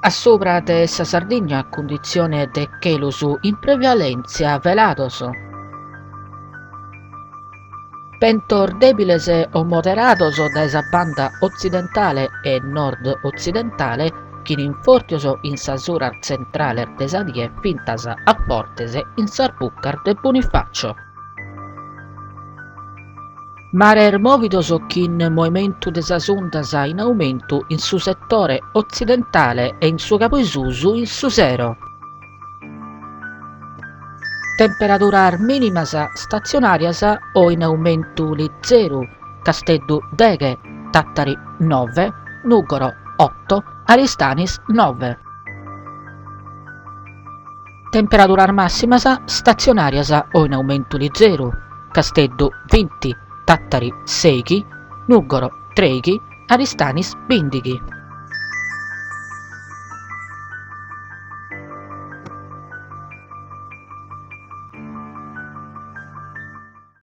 A sopra de sa Sardigna a condizione de chelos in prevalencia velados. Pentor débiles o moderados da esa banda occidentale e nord-occidentale, chi in fortios in sa sura centrale de sa die fintas a fortes in s'arbucar de Bonifacio. Marer movidos chi in movimento de sas ondas in aumento in su settore occidentale e in su capoisusu in su zero. Temperaturas mínimas stazionarias o in aumento li 0, Casteddu 10, Tattari 9, Nugoro 8, Aristanis 9. Temperaturas massimas stazionarias o in aumento li 0, Casteddu 20, Tattari 6, Nugoro 3, Aristanis 20.